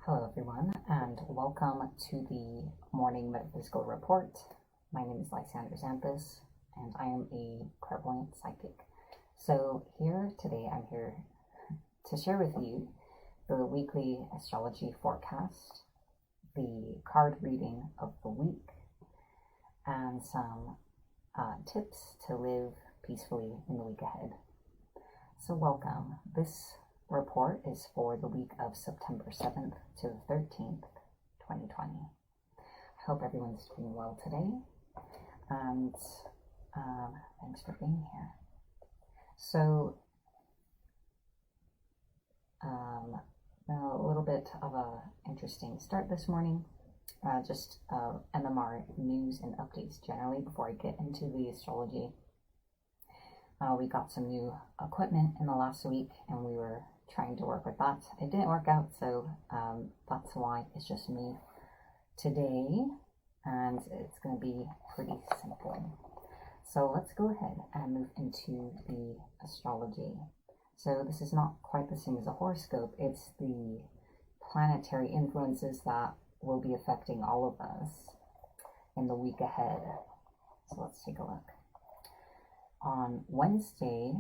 Hello everyone, and welcome to the morning metaphysical report. My name is Lysander Xanthus, and I am a clairvoyant psychic. So today I'm here to share with you the weekly astrology forecast, the card reading of the week, and some tips to live peacefully in the week ahead. So welcome. This report is for the week of September 7th to the 13th, 2020. I hope everyone's doing well today, and thanks for being here. So, a little bit of a interesting start this morning. Just NMR news and updates generally before I get into the astrology. We got some new equipment in the last week, and we were trying to work with that. It didn't work out, so that's why it's just me today, and it's going to be pretty simple. So let's go ahead and move into the astrology. So this is not quite the same as a horoscope. It's the planetary influences that will be affecting all of us in the week ahead. So let's take a look. On Wednesday,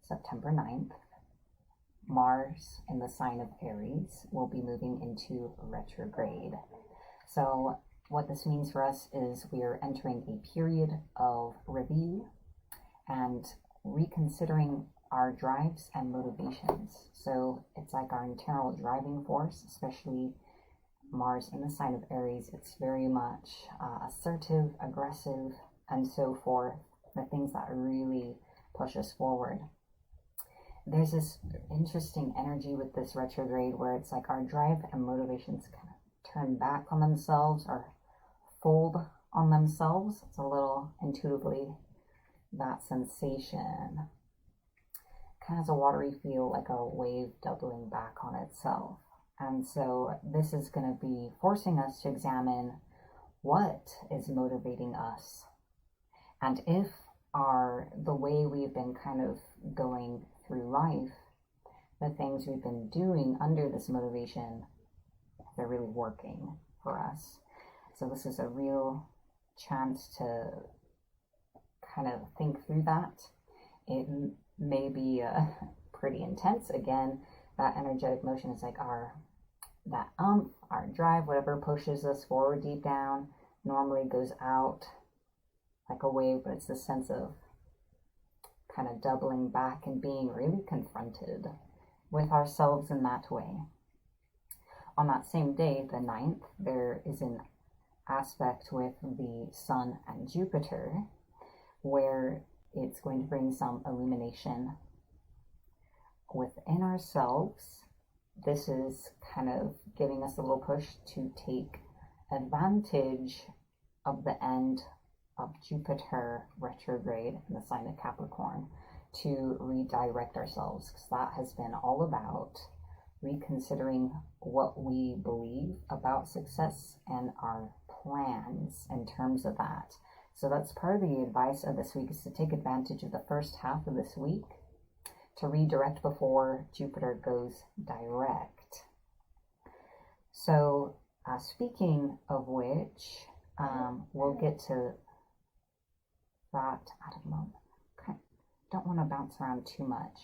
September 9th, Mars in the sign of Aries will be moving into retrograde. So what this means for us is we are entering a period of review and reconsidering our drives and motivations. So it's like our internal driving force, especially Mars in the sign of Aries. It's very much assertive, aggressive, and so forth. The things that really push us forward. There's this interesting energy with this retrograde where it's like our drive and motivations kind of turn back on themselves or fold on themselves. It's a little intuitively that sensation. Kind of has a watery feel, like a wave doubling back on itself. And so this is going to be forcing us to examine what is motivating us. And if the way we've been kind of going through life, the things we've been doing under this motivation, they're really working for us. So this is a real chance to kind of think through that. It may be pretty intense. Again, that energetic motion is like our drive, whatever pushes us forward deep down, normally goes out like a wave, but it's the sense of kind of doubling back and being really confronted with ourselves in that way. On that same day, the 9th, there is an aspect with the Sun and Jupiter where it's going to bring some illumination within ourselves. This is kind of giving us a little push to take advantage of the end of Jupiter retrograde in the sign of Capricorn to redirect ourselves, because that has been all about reconsidering what we believe about success and our plans in terms of that. So that's part of the advice of this week, is to take advantage of the first half of this week to redirect before Jupiter goes direct. So speaking of which, we'll get to that at a moment. Okay. Don't want to bounce around too much.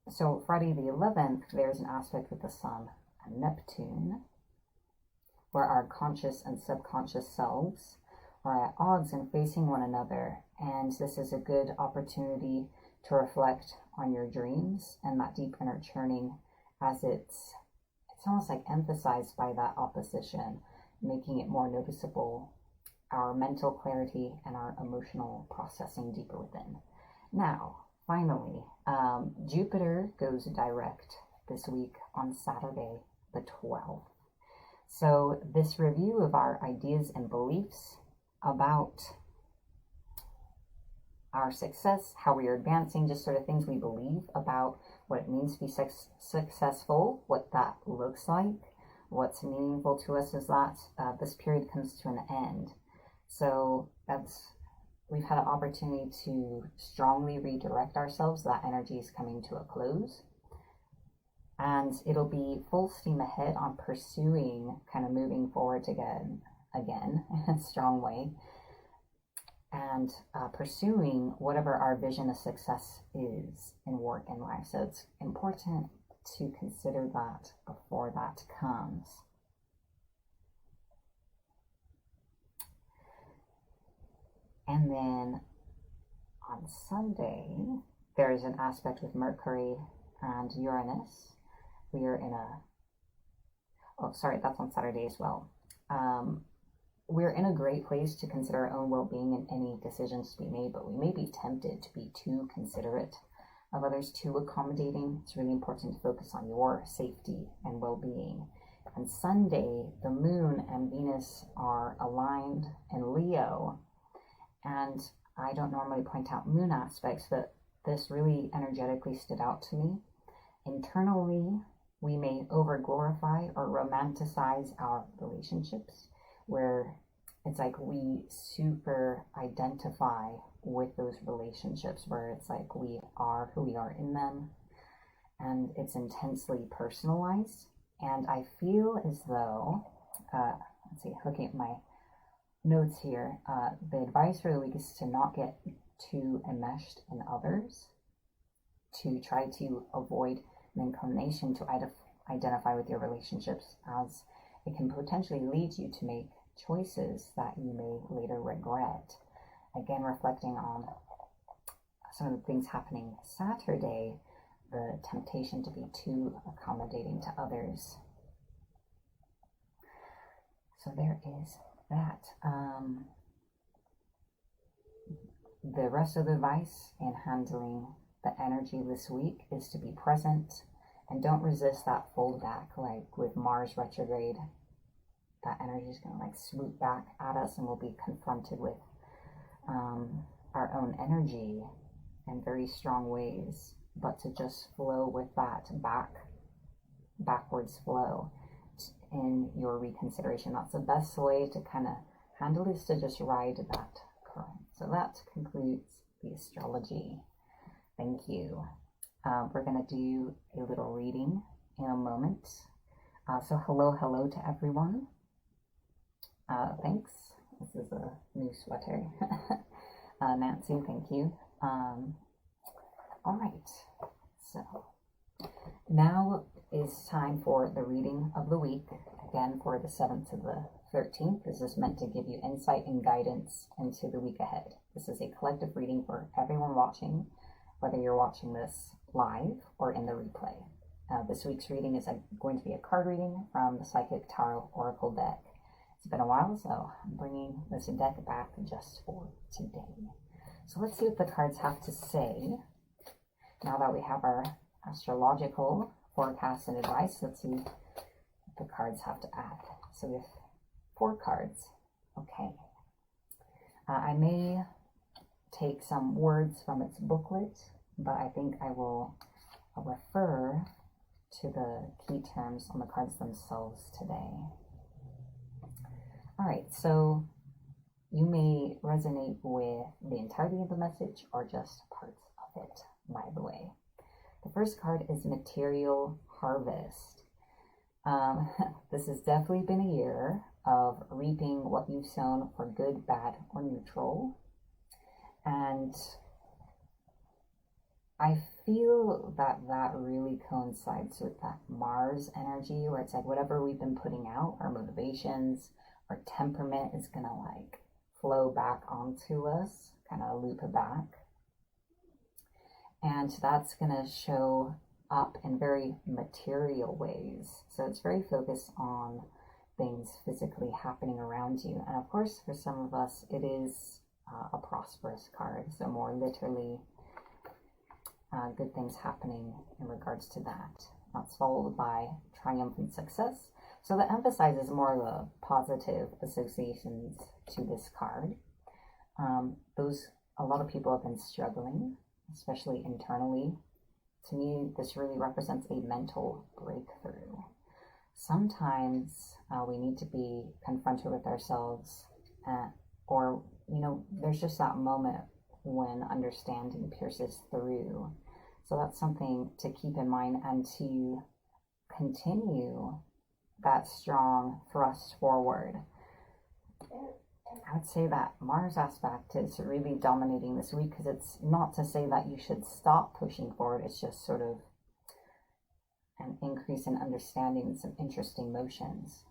So Friday the 11th, there's an aspect with the Sun and Neptune where our conscious and subconscious selves are at odds and facing one another. And this is a good opportunity to reflect on your dreams and that deep inner churning, as it's almost like emphasized by that opposition, making it more noticeable, our mental clarity and our emotional processing deeper within. Now, finally, Jupiter goes direct this week on Saturday the 12th. So this review of our ideas and beliefs about our success, how we are advancing, just sort of things we believe about what it means to be successful, what that looks like, what's meaningful to us, is that this period comes to an end. So we've had an opportunity to strongly redirect ourselves. That energy is coming to a close. And it'll be full steam ahead on pursuing, kind of moving forward again in a strong way, and pursuing whatever our vision of success is in work and life. So it's important to consider that before that comes. And then on Sunday, there's an aspect with Mercury and Uranus. We are in that's on Saturday as well. We're in a great place to consider our own well-being and any decisions to be made, but we may be tempted to be too considerate of others, too accommodating. It's really important to focus on your safety and well-being. And Sunday, the Moon and Venus are aligned in Leo, and I don't normally point out moon aspects, but this really energetically stood out to me. Internally, we may over-glorify or romanticize our relationships, where it's like we super identify with those relationships, where it's like we are who we are in them, and it's intensely personalized. And I feel as though, looking at my notes here, the advice for the week is to not get too enmeshed in others, to try to avoid an inclination to identify with your relationships, as it can potentially lead you to make choices that you may later regret. Again, reflecting on some of the things happening Saturday, the temptation to be too accommodating to others. So there is that. The rest of the advice in handling the energy this week is to be present and don't resist that fold back, like with Mars retrograde. That energy is going to like swoop back at us, and we'll be confronted with our own energy in very strong ways, but to just flow with that backwards flow in your reconsideration. That's the best way to kind of handle this, to just ride that current. So that concludes the astrology. Thank you. We're going to do a little reading in a moment. So hello to everyone. Thanks. This is a new sweater. Nancy, thank you. All right. So now is time for the reading of the week. Again, for the 7th to the 13th. This is meant to give you insight and guidance into the week ahead. This is a collective reading for everyone watching, whether you're watching this live or in the replay. This week's reading is going to be a card reading from the Psychic Tarot Oracle deck. It's been a while, so I'm bringing this deck back just for today. So let's see what the cards have to say. Now that we have our astrological forecast and advice, let's see what the cards have to add. So we have 4 cards. Okay. I may take some words from its booklet, but I think I will refer to the key terms on the cards themselves today. All right, so you may resonate with the entirety of the message or just parts of it, by the way. The first card is Material Harvest. This has definitely been a year of reaping what you've sown, for good, bad, or neutral. And I feel that really coincides with that Mars energy, where it's like whatever we've been putting out, our motivations, our temperament is going to like flow back onto us, kind of loop it back. And that's going to show up in very material ways. So it's very focused on things physically happening around you. And of course, for some of us, it is a prosperous card. So more literally, good things happening in regards to that. That's followed by triumphant success. So that emphasizes more of the positive associations to this card. A lot of people have been struggling, especially internally. To me, this really represents a mental breakthrough. Sometimes we need to be confronted with ourselves, or, there's just that moment when understanding pierces through. So that's something to keep in mind and to continue that strong thrust forward. I would say that Mars aspect is really dominating this week, because it's not to say that you should stop pushing forward. It's just sort of an increase in understanding and some interesting motions.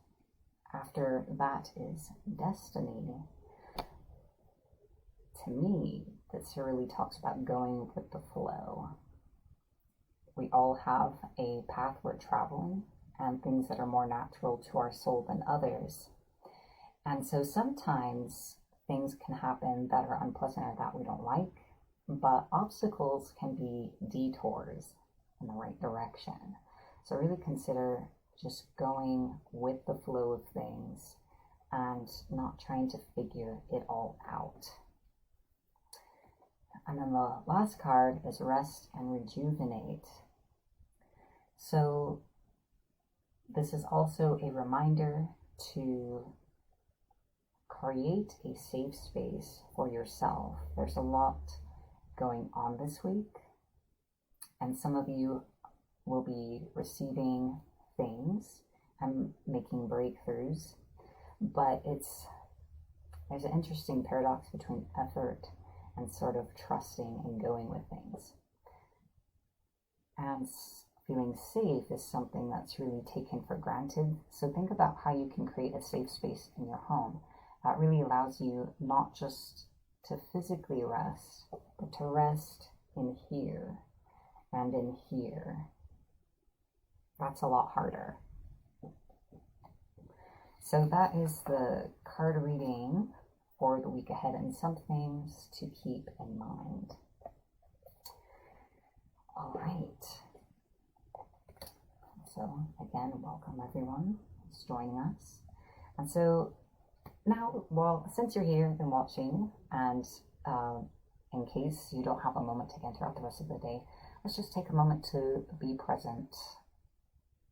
After that is destiny. To me, this really talks about going with the flow. We all have a path we're traveling and things that are more natural to our soul than others. And so sometimes things can happen that are unpleasant or that we don't like, but obstacles can be detours in the right direction. So really consider just going with the flow of things and not trying to figure it all out. And then the last card is rest and rejuvenate. So this is also a reminder to create a safe space for yourself. There's a lot going on this week, and some of you will be receiving things and making breakthroughs, but there's an interesting paradox between effort and sort of trusting and going with things. And feeling safe is something that's really taken for granted. So think about how you can create a safe space in your home that really allows you not just to physically rest, but to rest in here and in here. That's a lot harder. So that is the card reading for the week ahead, and some things to keep in mind. All right. So again, welcome everyone who's joining us. And so now, well, since you're here and watching, and in case you don't have a moment to get throughout the rest of the day, let's just take a moment to be present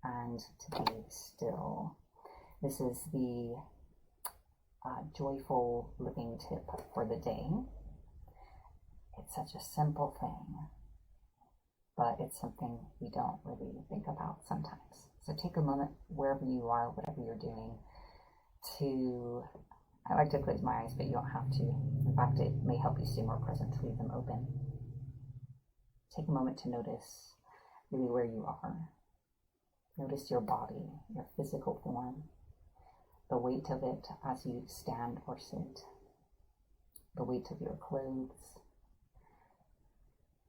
and to be still. This is the joyful living tip for the day. It's such a simple thing, but it's something we don't really think about sometimes. So take a moment wherever you are, whatever you're doing, I like to close my eyes, but you don't have to. In fact, it may help you stay more present to leave them open. Take a moment to notice really where you are. Notice your body, your physical form, the weight of it as you stand or sit, the weight of your clothes,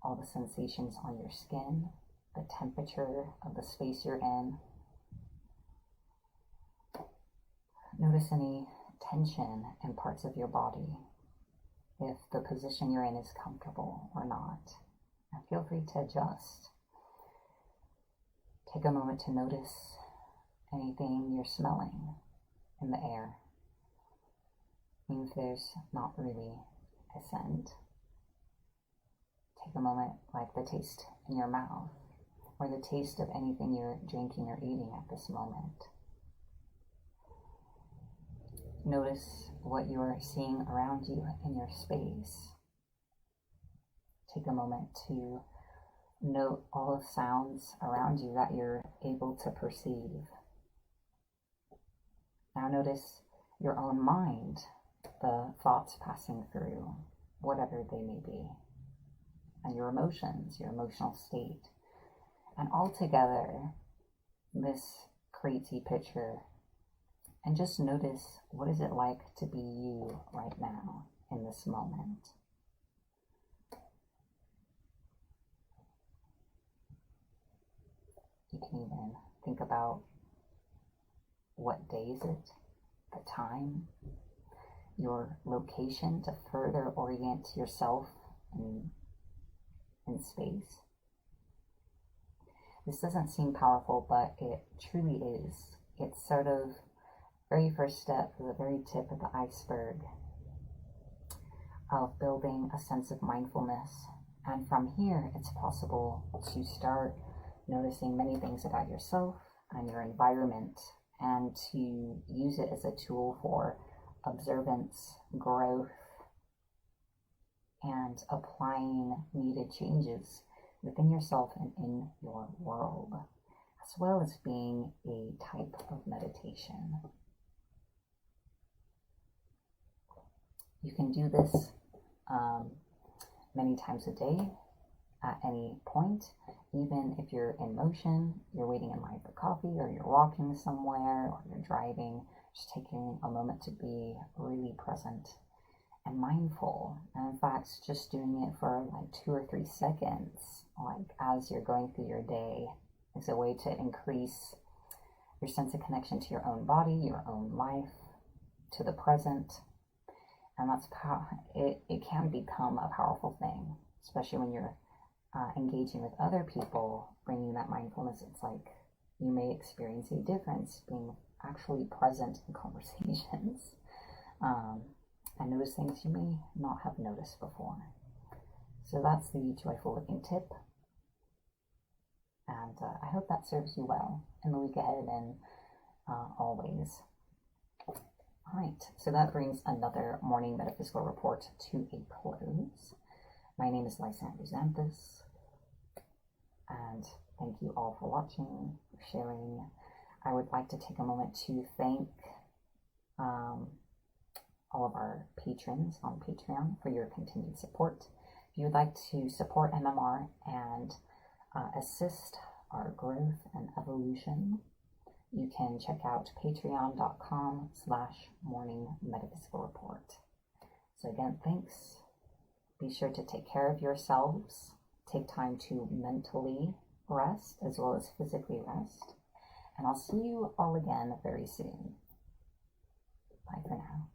all the sensations on your skin, the temperature of the space you're in. Notice any tension in parts of your body, if the position you're in is comfortable or not. And feel free to adjust. Take a moment to notice anything you're smelling in the air, even if there's not really a scent. Take a moment, like the taste in your mouth, or the taste of anything you're drinking or eating at this moment. Notice what you're seeing around you in your space. Take a moment to note all the sounds around you that you're able to perceive. Now notice your own mind, the thoughts passing through, whatever they may be, and your emotions, your emotional state. And all together, this creates a picture. And just notice, what is it like to be you right now in this moment? You can even think about what day is it, the time, your location to further orient yourself in space. This doesn't seem powerful, but it truly is. It's sort of very first step, the very tip of the iceberg of building a sense of mindfulness. And from here, it's possible to start noticing many things about yourself and your environment, and to use it as a tool for observance, growth, and applying needed changes within yourself and in your world. as well as being a type of meditation. You can do this many times a day at any point, even if you're in motion, you're waiting in line for coffee, or you're walking somewhere, or you're driving, just taking a moment to be really present and mindful. And in fact, just doing it for like 2 or 3 seconds, like as you're going through your day, is a way to increase your sense of connection to your own body, your own life, to the present. And that's it can become a powerful thing, especially when you're engaging with other people, bringing that mindfulness. It's like you may experience a difference being actually present in conversations and notice things you may not have noticed before. So that's the joyful living tip. And I hope that serves you well in the week ahead and always. Alright, so that brings another morning metaphysical report to a close. My name is Lysander Xanthus, and thank you all for watching, for sharing. I would like to take a moment to thank all of our patrons on Patreon for your continued support. If you would like to support MMR and assist our growth and evolution, you can check out patreon.com/morningmetaphysicalreport. So again, thanks. Be sure to take care of yourselves. Take time to mentally rest as well as physically rest. And I'll see you all again very soon. Bye for now.